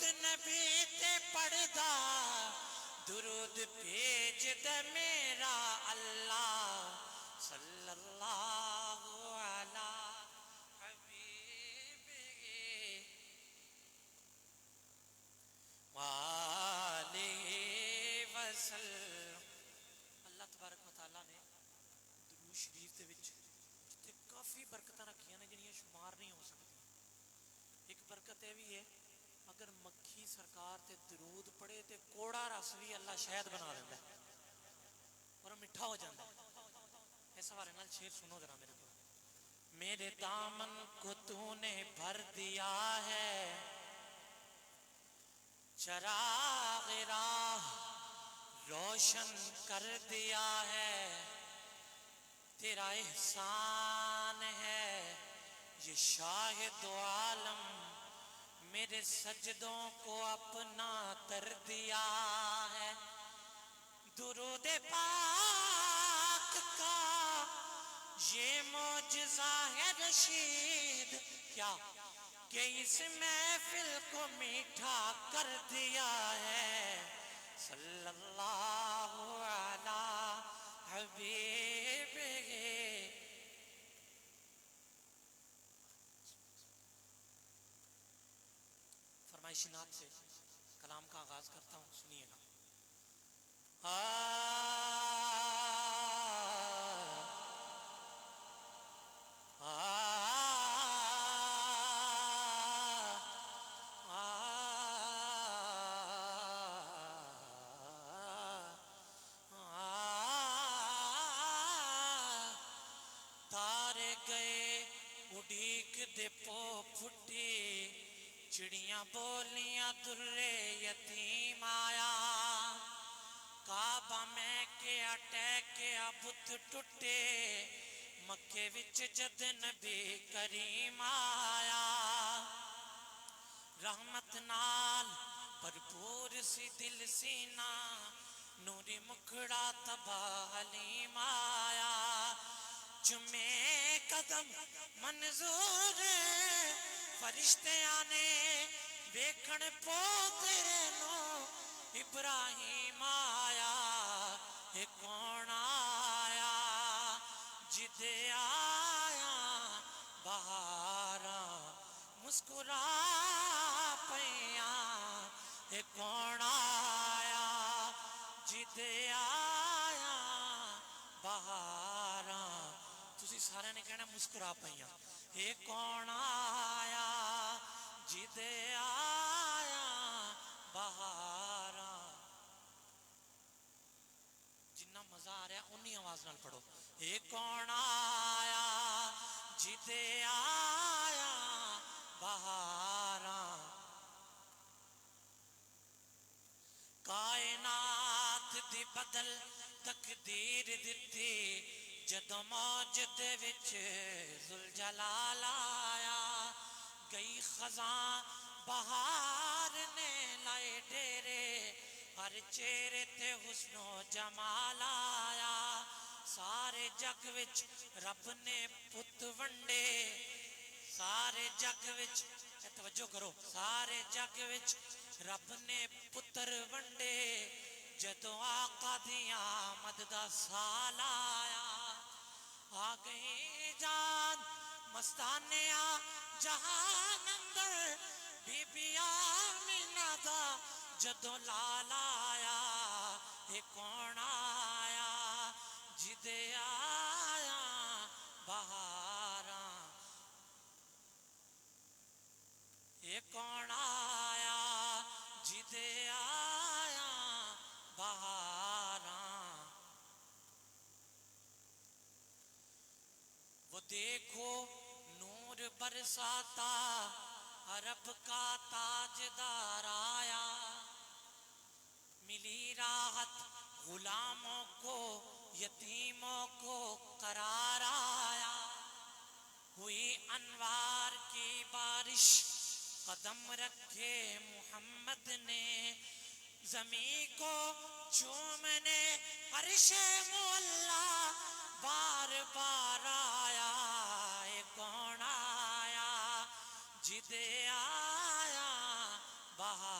درود نبی تے پڑھدا درود بھیج دے میرا اللہ صلی اللہ علی حبیب وآلہ وسلم. اللہ تبارک و تعالیٰ نے درود شریف دے وچ جتے کافی برکتاں رکھیاں نے جنہاں شمار نہیں ہو سکتی. ایک برکت یہ بھی ہے اگر مکھی سرکار تے درود پڑھے تے کوڑا رس بھی اللہ شہد بنا دیتا ہے اور میٹھا ہو جاتا ہے. اس حوالے نال شعر سنو ذرا میرے کو. میرے دامن کو تو نے بھر دیا ہے چراغ راہ روشن کر دیا ہے تیرا احسان ہے یہ شاہد عالم میرے سجدوں کو اپنا کر دیا ہے. درود پاک کا یہ معجزہ ہے رشید کیا کہ اس محفل کو میٹھا کر دیا ہے صلی اللہ علی حبیب. فرمائشی نعت سے کلام کا آغاز کرتا ہوں سنیے گا. تارے گئے اڈیک دے پو پھٹی چڑیاں بولیاں درے یتیم آیا کعبہ میں کیا ٹیکیا بت ٹوٹے مکے وچ جد نبی کریم آیا رحمت نال بھرپور سی دل سینہ نوری مکھڑا تبا حلیم آیا چمے قدم منظور فرشتے آنے بیکھن پوترے نو ابراہیم آیا یہ کون آیا جدے آیا بہاراں مسکرا پیاں یہ کون آیا جدے آیا بہاراں تسی سارے نے کہنا مسکرا پیاں یہ کون آیا جدے آیا بہاراں. جنہ مزہ آ رہا ہے انہی آواز نال پڑھو. یہ کون آیا جدے آیا بہاراں. کائنات دی بدل تقدیر دتی جدو موج دے وچ ذوالجلال آیا گئی خزاں بہار نے لائے ڈیرے ہر چہرے تے حسن و جمال آیا سارے جگ وچ رب نے پت ونڈے سارے جگ وچ توجہ کرو سارے جگ وچ رب نے پتر ونڈے جدو آقا دی آمد دا سال آیا آ گئی جان مستانیہ جہان اندر بی بی آمینہ دا جدو لال آیا یہ کون آیا جدے آیا بہاراں. یہ کون آیا جدے آیا بہاراں. وہ دیکھو نور برساتا عرب کا تاجدار آیا ملی راحت غلاموں کو یتیموں کو قرار آیا ہوئی انوار کی بارش قدم رکھے محمد نے زمین کو چومنے عرش مولا بار بار آیا یہ کون آیا جدے آیا بہار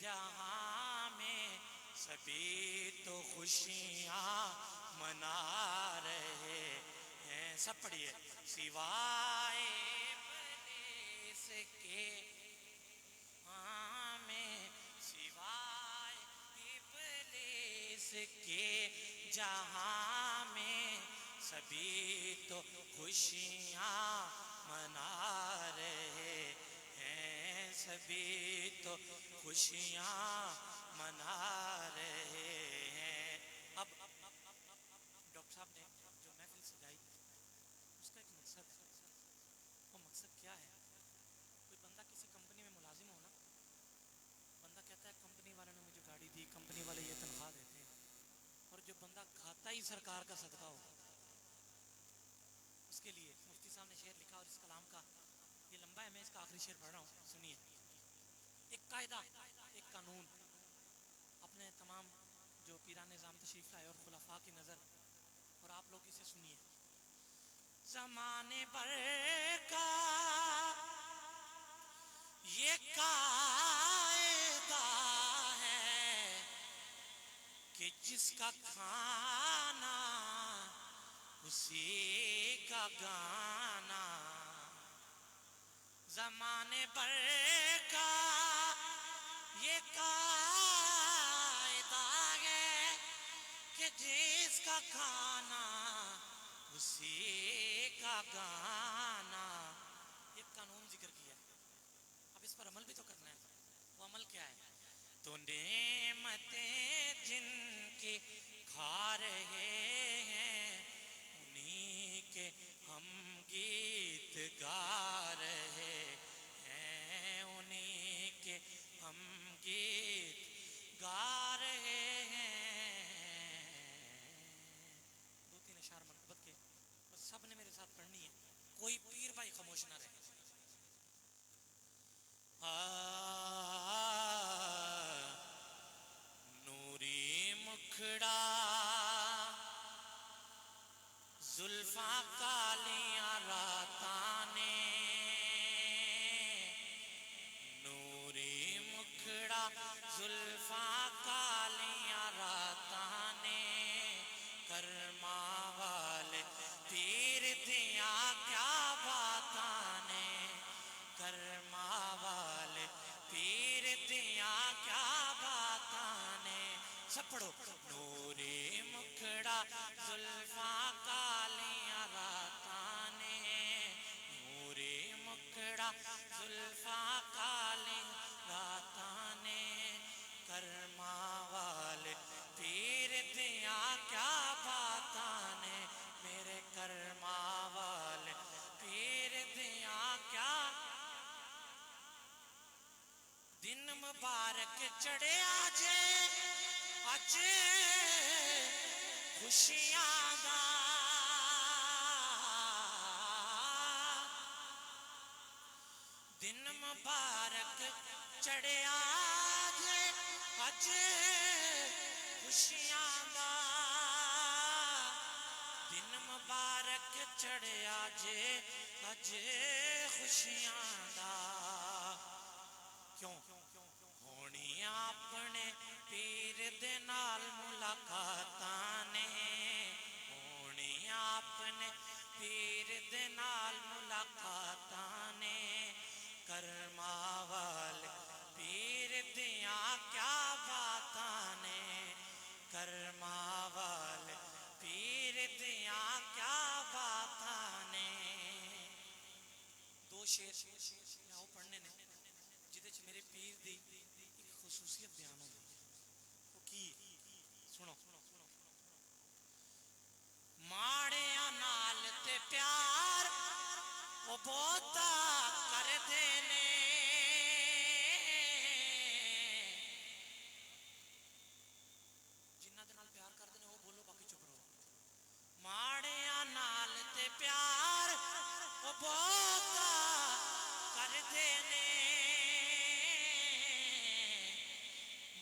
جہاں میں سبھی تو خوشیاں منا رہے ہیں. سب پڑھیے. سوائے ابلیس کے ہمیں سوائے ابلیس کے جہاں میں سبھی تو خوشیاں منا رہے ہیں. سبھی تو خوشیاں منا رہے ہیں. اب ڈاکٹر صاحب نے جو محفل سجائی اس کا ایک مقصد ہے. وہ مقصد کیا ہے؟ کوئی بندہ کسی کمپنی میں ملازم ہونا، بندہ کہتا ہے کمپنی والوں نے مجھے گاڑی دی، کمپنی والے یہ تنخواہ دیتے ہیں، اور جو بندہ کھاتا ہی سرکار کا صدقہ ہو، اس کے لیے مفتی صاحب نے شعر لکھا. اور اس کلام کا یہ لمبا ہے، میں اس کا آخری شعر پڑھ رہا ہوں، سنیے. ایک قاعدہ، ایک قانون اپنے تمام جو پیران نظام تشریف لائے اور خلفاء کی نظر، اور آپ لوگ اسے سنیے. زمانے بھر کا یہ قاعدہ ہے کہ جس کا کھانا اسی کا گانا. زمانے بھر کا یہ قاعدہ ہے کہ جس کا کھانا اسی کا گانا. ایک قانون ذکر کیا ہے، اب اس پر عمل بھی تو کرنا ہے. وہ عمل کیا ہے؟ تو نعمتیں جن کی کھا رہے ہیں انہی کے ہم گیت گا رہے ہیں. انہی کے ہم گیت گا رہے ہیں. دو تین اشعار محبت کے بس سب نے میرے ساتھ پڑھنی ہے، کوئی پیر بھائی خاموش نہ رہے. نوری مکھڑا زلفاں کالیاں راتاں نے، نوری مکھڑا زلفاں کالیاں راتاں نے، کرما والے پیر دیاں کیا باتاں نے، کرما والے پیر دیاں کیا باتاں نے. سب پڑھو. نوری مکھڑا زلفاں کالیاں راتاں نے، نوری مکھڑا زلفاں کالیاں راتاں نے، کرما والے پیر دیاں کیا باتاں نے، میرے کرما والے پیر دیاں کیا. دن مبارک چڑھے آجے اج خوشیاں دا، دن مبارک چڑھے آجے اج خوشیاں دا، دن مبارک چڑھے آجے اج خوشیاں دا. کیوں ہونی اپنے پیر دے نال ملاقاتاں نے، ہونی اپنے پیر دے نال ملاقاتاں نے، کرما والے پیر دیاں کیا باتاں نے، کرما والے پیر دیاں کیا باتاں نے. دو شعر آؤ پڑھنے نے جدے چ میرے پیر دی ایک خصوصیت بیان ہوئی. وہ کی سنو. ماڑیاں نال تے پیار وہ بہتا کر دینے، جنہ دے نال پیار کر دینے وہ بولو باقی چپ رہو. ماڑیاں نال تے پیار وہ بہتا کر دینے،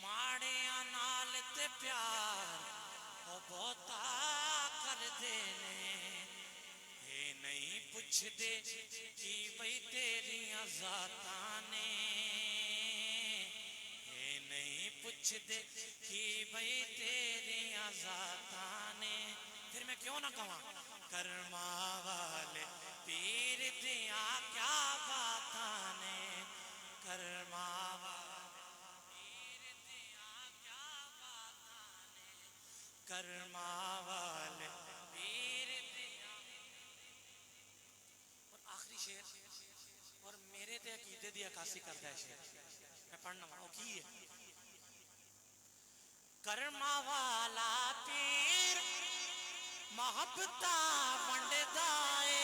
ماڑیاں نال تے پیار وہ بہتا کر دینے. اے نہیں پوچھ دے کی بھئی تیریاں ذاتاں نے، اے وچ دیکھی بھئی تیریاں ذاتاں نے پھر میں کیوں نہ کہاں کرما والے پیر دیاں کیا باتاں نے کرما والے پیر دیاں کیا باتاں نے کرما والے پیر دیاں اور آخری شعر اور میرے تے عقیدے دی عکاسی کرتا ہے شعر میں پڑھنا مانو کی ہے کرما والا پیر محبتہ ونڈدا اے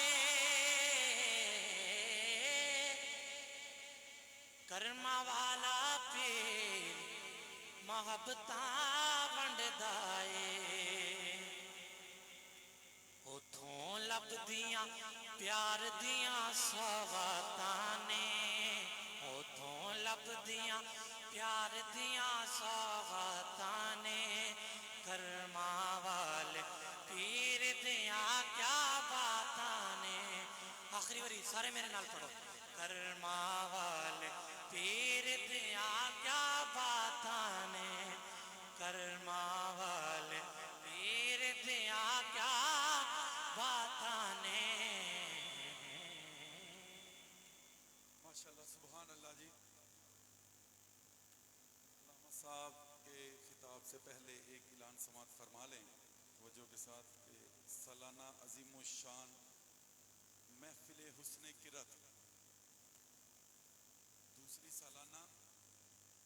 کرما والا پیر محبتہ ونڈدا اے اتھوں لب دیاں پیار دیاں سواتاں نے اتھوں لب دیاں پیار دیاں سواتاں نے کرما والے پیر دیاں کیا باتاں نے آخری باری سارے میرے نال پڑھو کرما والے پیر دیاں کیا باتاں نے کرما والے پیر دیاں کیا باتاں نے ماشاءاللہ سبحان اللہ جی علامہ صاحب کے خطاب سے پہلے ایک اعلان سماعت فرما لیں توجہ کے ساتھ کہ سالانہ عظیم الشان محفل حسن کرت دوسری سالانہ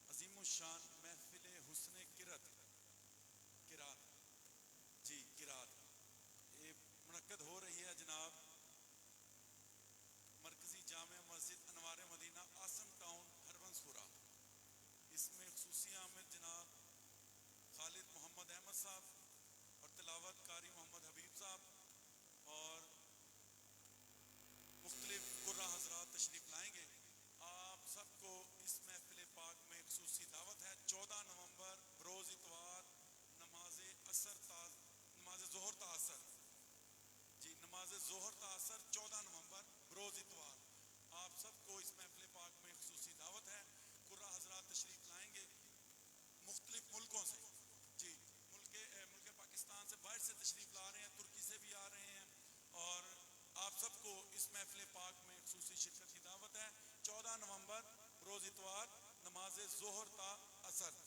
عظیم الشان محفل حسن کرت کرات یہ منعقد ہو رہی ہے جناب مرکزی جامع مسجد انوار مدینہ آسم ٹاؤن ہربنسپورہ اس میں خصوصی عامر جناب خالد محمد احمد صاحب اور تلاوت کاری محمد حبیب صاحب اور مختلف قرہ حضرات تشریف لائیں گے آپ سب کو اس محفل پاک میں خصوصی دعوت ہے 14 نومبر بروز اتوار نماز ظہر تا عصر جی نماز ظہر تا عصر 14 نومبر بروز اتوار آپ سب کو اس محفل پاک میں خصوصی دعوت ہے قرہ حضرات تشریف لائیں گے مختلف ملکوں سے جی ملک پاکستان سے باہر سے تشریف لا رہے ہیں ترکی سے بھی آ رہے ہیں اور آپ سب کو اس محفل پاک میں خصوصی شرکت کی دعوت ہے 14 نومبر روز اتوار نماز ظہر تا عصر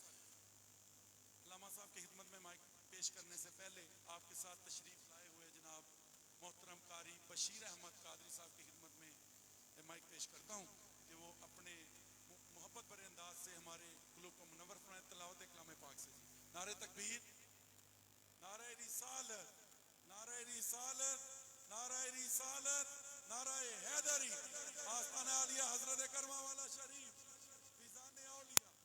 علامہ صاحب کی خدمت میں مائک پیش کرنے سے پہلے آپ کے ساتھ تشریف لائے ہوئے جناب محترم قاری بشیر احمد قادری صاحب کی خدمت میں مائک پیش کرتا ہوں کہ وہ اپنے محبت بھرے انداز سے ہمارے قلوب کو منور فرمائیں تلاوت کلام پاک سے نعرہ تکبیر نعرہ رسالت نعرہ رسالت نعرہ رسالت نعرہ حیدری آستانہ عالیہ حضرت کرما والا شریف فیضان اولیاء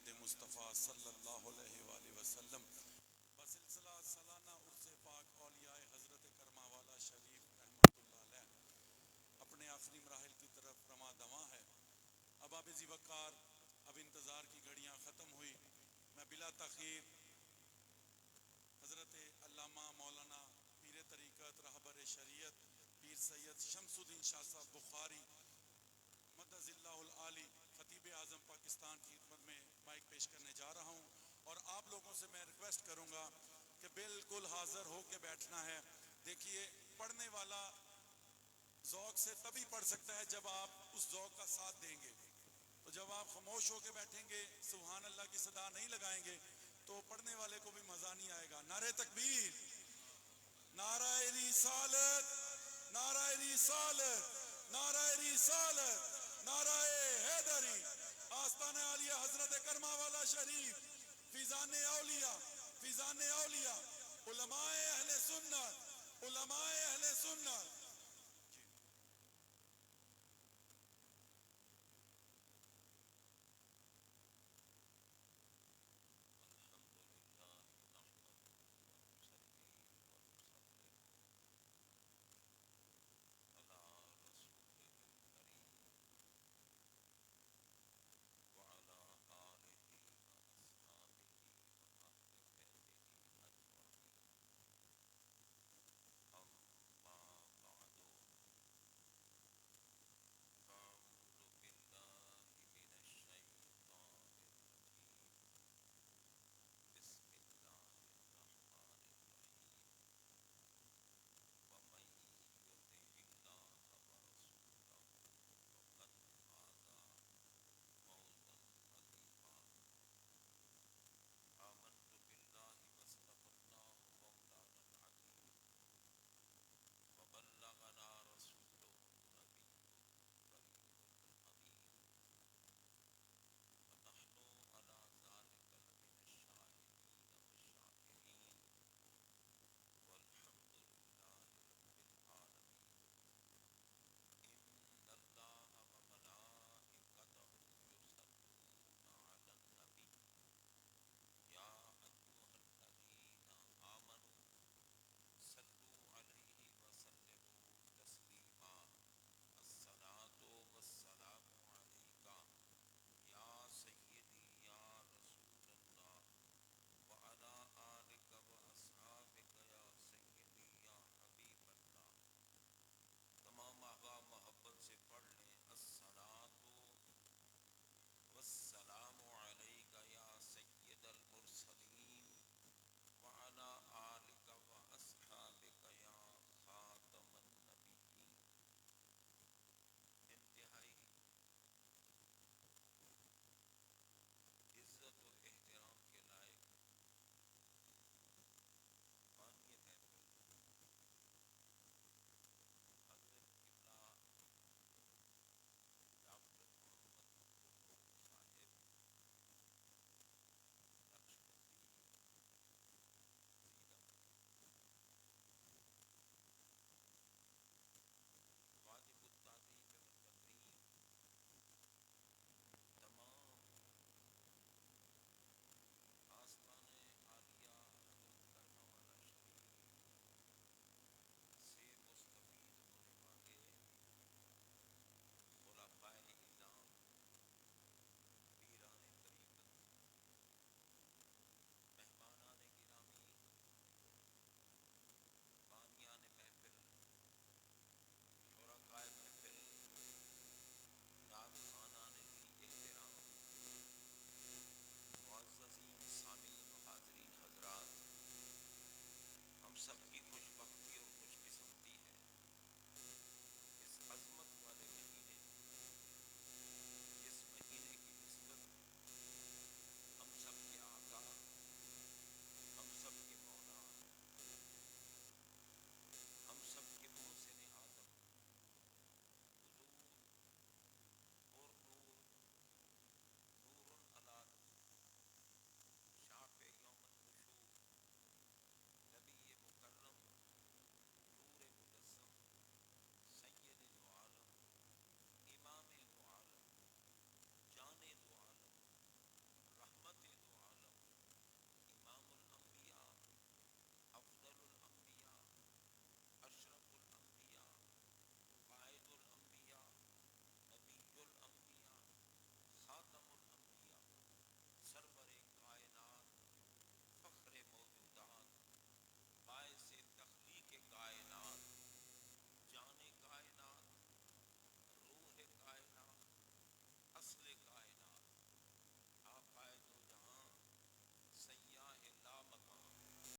میلاد مصطفیٰ صلی اللہ علیہ وآلہ وسلم بسلسلہ سالانہ عرس پاک اولیاء حضرت کرما والا شریف رحمۃ اللہ علیہ اپنے آخری مراحل کی طرف رواں دواں ہے۔ اب آپ ذی وقار اب انتظار کی گھڑیاں ختم ہوئی، میں بلا تاخیر حضرت علامہ مولانا پیر طریقت رہبر شریعت پیر سید شمس الدین شاہ صاحب بخاری مدد اللہ العالی خطیب اعظم پاکستان کی خدمت میں مائک پیش کرنے جا رہا ہوں، اور آپ لوگوں سے میں ریکویسٹ کروں گا کہ بالکل حاضر ہو کے بیٹھنا ہے۔ دیکھیے، پڑھنے والا ذوق سے تبھی پڑھ سکتا ہے جب آپ اس ذوق کا ساتھ دیں گے، تو جب آپ خاموش ہو کے بیٹھیں گے، سبحان اللہ کی صدا نہیں لگائیں گے، تو پڑھنے والے کو بھی مزہ نہیں آئے گا۔ نعرہ تکبیر، نعرہ رسالت، نعرہ رسالت، نعرہ رسالت، نعرہ حیدری، آستانہ عالیہ حضرت کرما والا شریف، فیضان اولیاء، فیضان اولیاء، علماء اہل